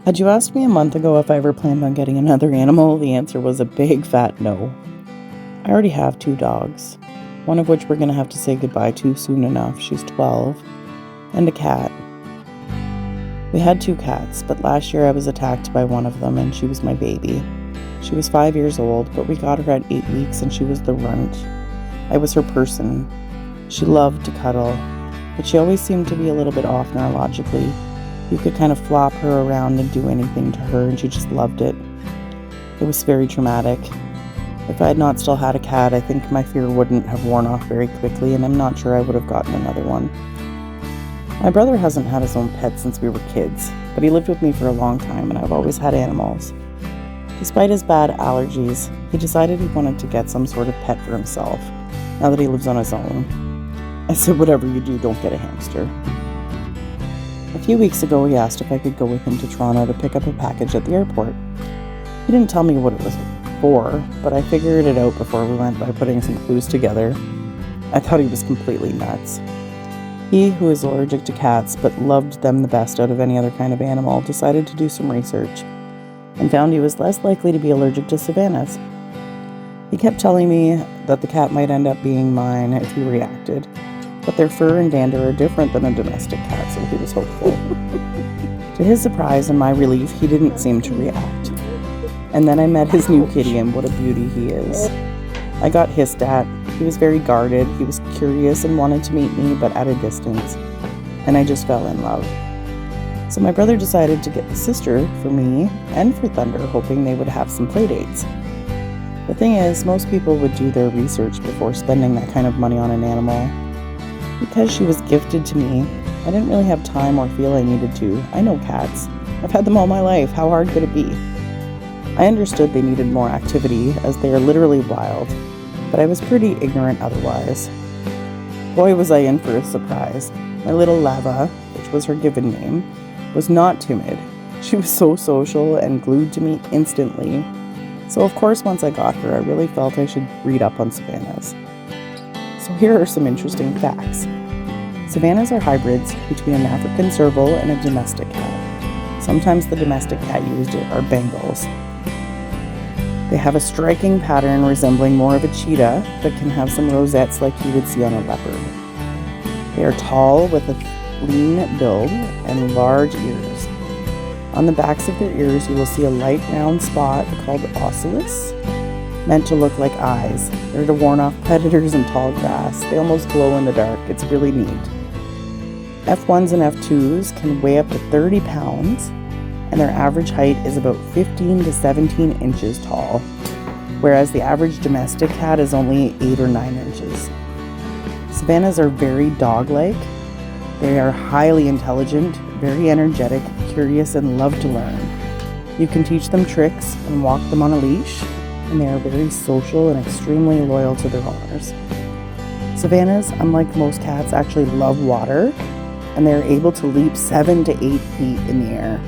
Had you asked me a month ago if I ever planned on getting another animal, the answer was a big fat no. I already have 2 dogs, one of which we're going to have to say goodbye to soon enough. She's 12, and a cat. We had 2 cats, but last year I was attacked by one of them and she was my baby. She was 5 years old, but we got her at 8 weeks and she was the runt. I was her person. She loved to cuddle, but she always seemed to be a little bit off neurologically. You could kind of flop her around and do anything to her and she just loved it. It was very traumatic. If I had not still had a cat, I think my fear wouldn't have worn off very quickly, and I'm not sure I would have gotten another one. My brother hasn't had his own pet since we were kids, but he lived with me for a long time and I've always had animals. Despite his bad allergies, he decided he wanted to get some sort of pet for himself, now that he lives on his own. I said, whatever you do, don't get a hamster. A few weeks ago, he asked if I could go with him to Toronto to pick up a package at the airport. He didn't tell me what it was for, but I figured it out before we went by putting some clues together. I thought he was completely nuts. He, who is allergic to cats but loved them the best out of any other kind of animal, decided to do some research and found he was less likely to be allergic to SAVANNAHs. He kept telling me that the cat might end up being mine if he reacted, but their fur and dander are different than a domestic cat, so he was hopeful. To his surprise and my relief, he didn't seem to react. And then I met his new kitty, and what a beauty he is. I got hissed at. He was very guarded. He was curious and wanted to meet me, but at a distance. And I just fell in love. So my brother decided to get the sister for me and for Thunder, hoping they would have some play dates. The thing is, most people would do their research before spending that kind of money on an animal. Because she was gifted to me, I didn't really have time or feel I needed to. I know cats. I've had them all my life. How hard could it be? I understood they needed more activity, as they are literally wild, but I was pretty ignorant otherwise. Boy, was I in for a surprise. My little Lava, which was her given name, was not timid. She was so social and glued to me instantly. So of course, once I got her, I really felt I should read up on SAVANNAHs. So here are some interesting facts. SAVANNAHs are hybrids between an African serval and a domestic cat. Sometimes the domestic cat used are Bengals. They have a striking pattern resembling more of a cheetah, but can have some rosettes like you would see on a leopard. They are tall with a lean build and large ears. On the backs of their ears, you will see a light round spot called ocelus, meant to look like eyes. They're to warn off predators in tall grass. They almost glow in the dark. It's really neat. F1s and F2s can weigh up to 30 pounds, and their average height is about 15 to 17 inches tall, whereas the average domestic cat is only 8 or 9 inches. SAVANNAHs are very dog-like. They are highly intelligent, very energetic, curious, and love to learn. You can teach them tricks and walk them on a leash, and they are very social and extremely loyal to their owners. SAVANNAHs, unlike most cats, actually love water, and they are able to leap 7 to 8 feet in the air.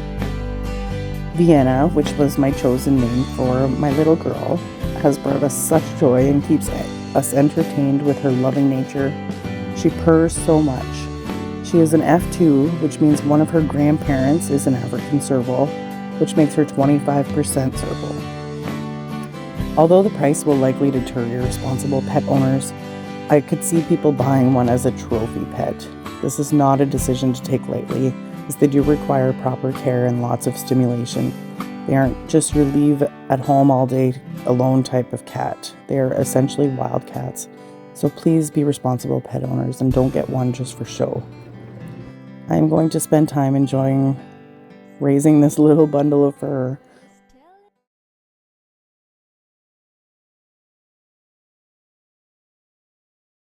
Vienna, which was my chosen name for my little girl, has brought us such joy and keeps us entertained with her loving nature. She purrs so much. She is an F2, which means one of her grandparents is an African serval, which makes her 25% serval. Although the price will likely deter irresponsible pet owners, I could see people buying one as a trophy pet. This is not a decision to take lightly, as they do require proper care and lots of stimulation. They aren't just your leave at home all day alone type of cat. They are essentially wild cats. So please be responsible pet owners and don't get one just for show. I am going to spend time enjoying raising this little bundle of fur